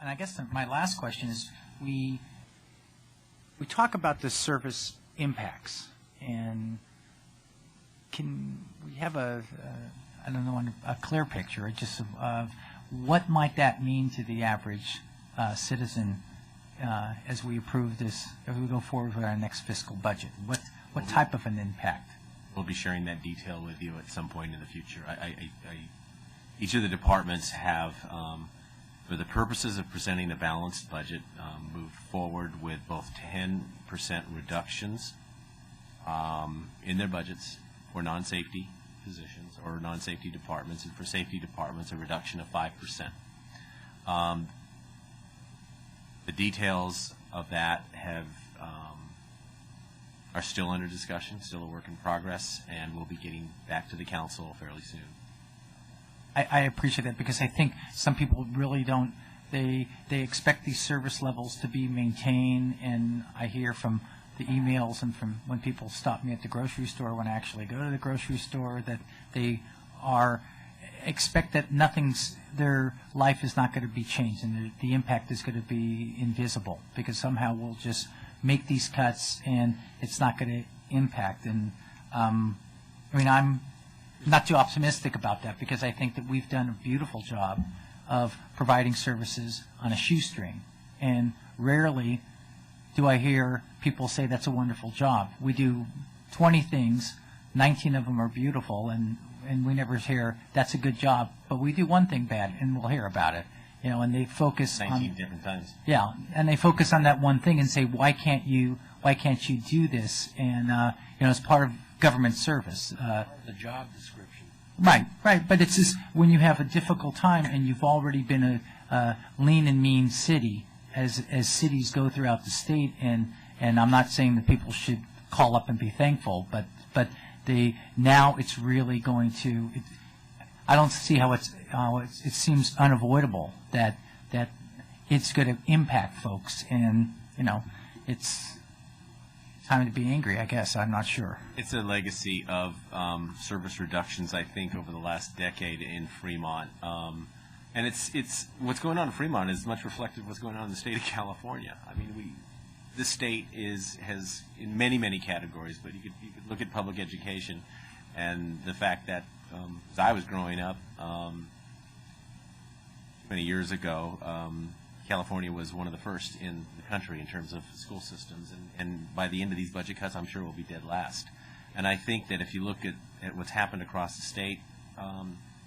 And I guess my last question is, we talk about the service impacts, and can we have a clear picture just of what might that mean to the average citizen as we approve this, as we go forward with our next fiscal budget? What type of an impact? We'll be sharing that detail with you at some point in the future. Each of the departments have, for the purposes of presenting a balanced budget, moved forward with both 10% reductions in their budgets for non-safety positions or non-safety departments, and for safety departments a reduction of 5%. The details of that are still under discussion, still a work in progress, and we'll be getting back to the council fairly soon. I appreciate that, because I think some people really don't, they expect these service levels to be maintained, and I hear from the emails and from when people stop me at the grocery store, when I actually go to the grocery store, that they expect that their life is not going to be changed, and the impact is going to be invisible, because somehow we'll just make these cuts and it's not going to impact. And I'm not too optimistic about that, because I think that we've done a beautiful job of providing services on a shoestring, and rarely do I hear people say that's a wonderful job. We do 20 things, 19 of them are beautiful, and we never hear that's a good job, but we do one thing bad and we'll hear about it. And they focus 19 different times. Yeah, and they focus on that one thing and say, why can't you do this? And it's part of government service. The job description. Right. But it's just when you have a difficult time and you've already been a lean and mean city, as cities go throughout the state, and I'm not saying that people should call up and be thankful, but now it's really going to. I don't see how it seems unavoidable that it's going to impact folks, and it's time to be angry, I guess. I'm not sure. It's a legacy of service reductions, I think, over the last decade in Fremont. And it's what's going on in Fremont is much reflective of what's going on in the state of California. I mean, this state has in many categories, but you could look at public education, and the fact that as I was growing up many years ago, California was one of the first in the country in terms of school systems, and by the end of these budget cuts, I'm sure we'll be dead last. And I think that if you look at what's happened across the state,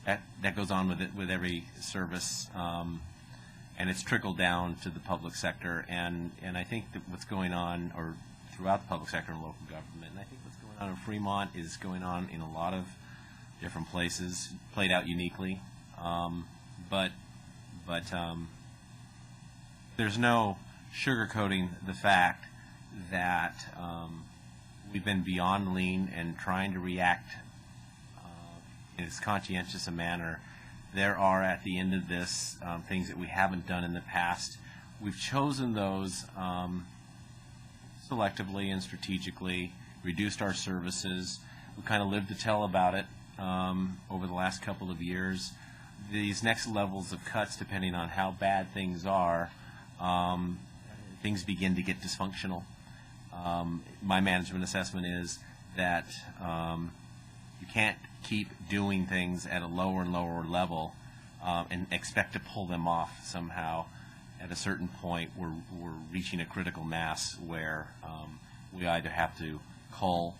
that goes on with every service, and it's trickled down to the public sector. And I think that what's going on, or throughout the public sector and local government, and I think what's going on in Fremont is going on in a lot of different places, played out uniquely. But there's no sugarcoating the fact that we've been beyond lean and trying to react in as conscientious a manner. There are, at the end of this, things that we haven't done in the past. We've chosen those selectively and strategically, reduced our services. We kind of lived to tell about it over the last couple of years. These next levels of cuts, depending on how bad things are, things begin to get dysfunctional. My management assessment is that you can't keep doing things at a lower and lower level and expect to pull them off somehow. At a certain point, we're reaching a critical mass where we either have to cull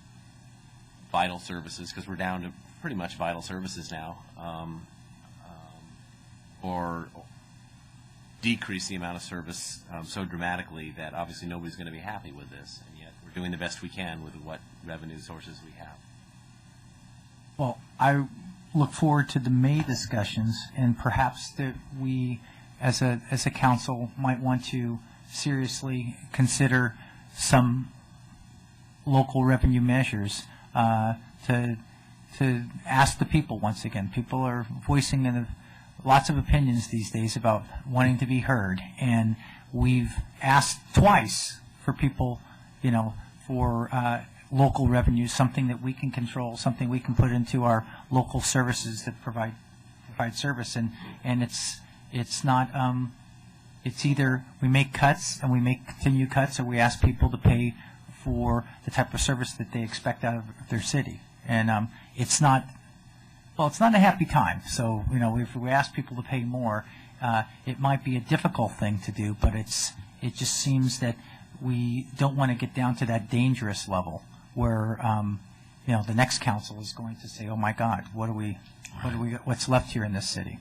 vital services, because we're down to pretty much vital services now, or decrease the amount of service so dramatically that obviously nobody's going to be happy with this, and yet we're doing the best we can with what revenue sources we have. Well, I look forward to the May discussions, and perhaps that we, as a council, might want to seriously consider some local revenue measures to ask the people once again. People are voicing lots of opinions these days about wanting to be heard, and we've asked twice for people, for local revenue, something that we can control, something we can put into our local services that provide service, and it's not it's either we make cuts and we make continued cuts, or we ask people to pay for the type of service that they expect out of their city. And it's not, well, it's not a happy time. So, you know, if we ask people to pay more, it might be a difficult thing to do, but it just seems that we don't want to get down to that dangerous level where, you know, the next council is going to say, oh my God, what's left here in this city?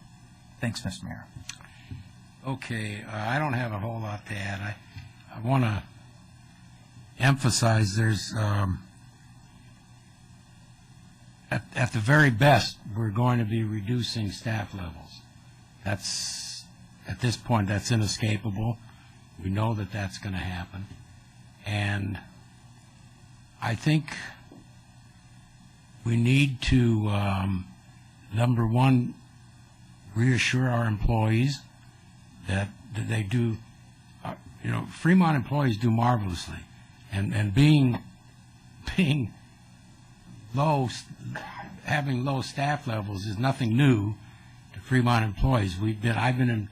Thanks, Mr. Mayor. Okay, I don't have a whole lot to add. I want to emphasize there's, at the very best, we're going to be reducing staff levels. That's, at this point, that's inescapable. We know that that's going to happen. And I think we need to, number one, reassure our employees that they do, you know, Fremont employees do marvelously. And being low, having low staff levels is nothing new to Fremont employees. I've been in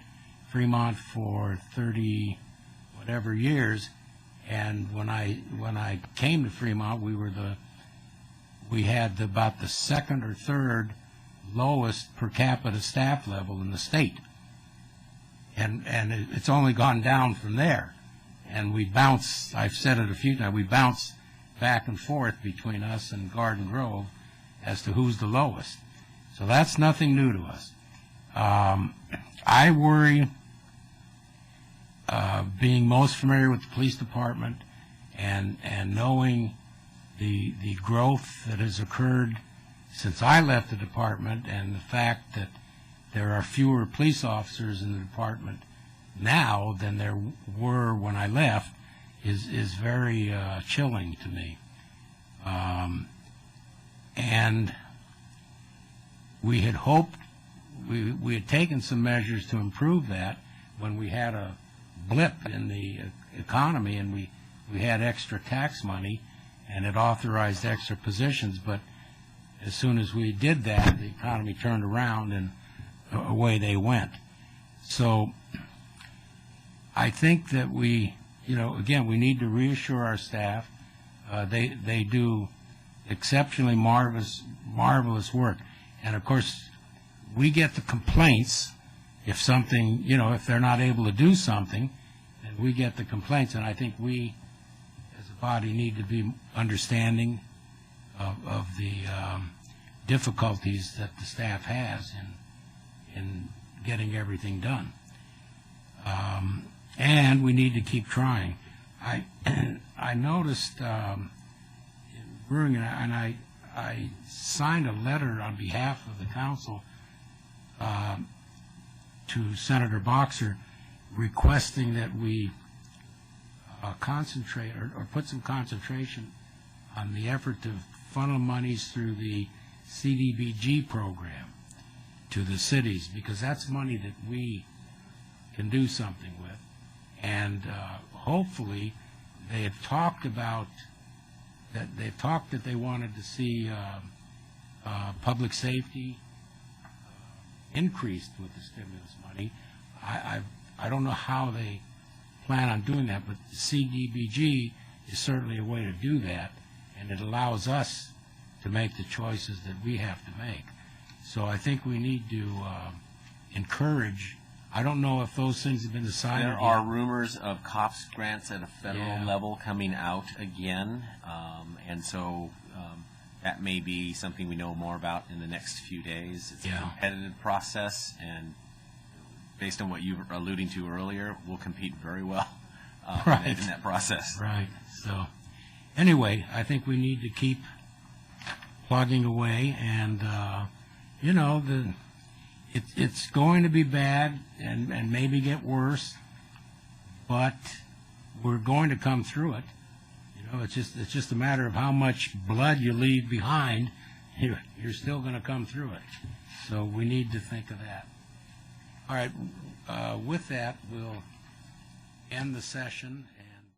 Fremont for 30 whatever years, and when I came to Fremont, we had about the second or third lowest per capita staff level in the state, and it's only gone down from there. And we bounce, I've said it a few times, we bounce back and forth between us and Garden Grove as to who's the lowest. So that's nothing new to us. I worry, being most familiar with the police department and knowing the growth that has occurred since I left the department, and the fact that there are fewer police officers in the department now than there were when I left, is very chilling to me. And we had hoped, we had taken some measures to improve that when we had a blip in the economy and we had extra tax money and it authorized extra positions, but as soon as we did that, the economy turned around and away they went. So I think that we, you know, again, we need to reassure our staff. They do exceptionally marvelous work. And of course, we get the complaints if something, you know, if they're not able to do something, then we get the complaints. And I think we, as a body, need to be understanding of the difficulties that the staff has in getting everything done. And we need to keep trying. I noticed in Brewing, and I signed a letter on behalf of the council to Senator Boxer requesting that we concentrate or put some concentration on the effort to funnel monies through the CDBG program to the cities, because that's money that we can do something with. And hopefully they have talked about that. They've talked that they wanted to see public safety increased with the stimulus money. I don't know how they plan on doing that, but the CDBG is certainly a way to do that, and it allows us to make the choices that we have to make. So I think we need to encourage. I don't know if those things have been decided. There are rumors of COPS grants at a federal level coming out again, and so that may be something we know more about in the next few days. It's a competitive process, and based on what you were alluding to earlier, we'll compete very well in that process. Right. So anyway, I think we need to keep plugging away, and you know, it's going to be bad and maybe get worse, but we're going to come through it. You know, it's just a matter of how much blood you leave behind. You're still going to come through it. So we need to think of that. All right. With that, we'll end the session.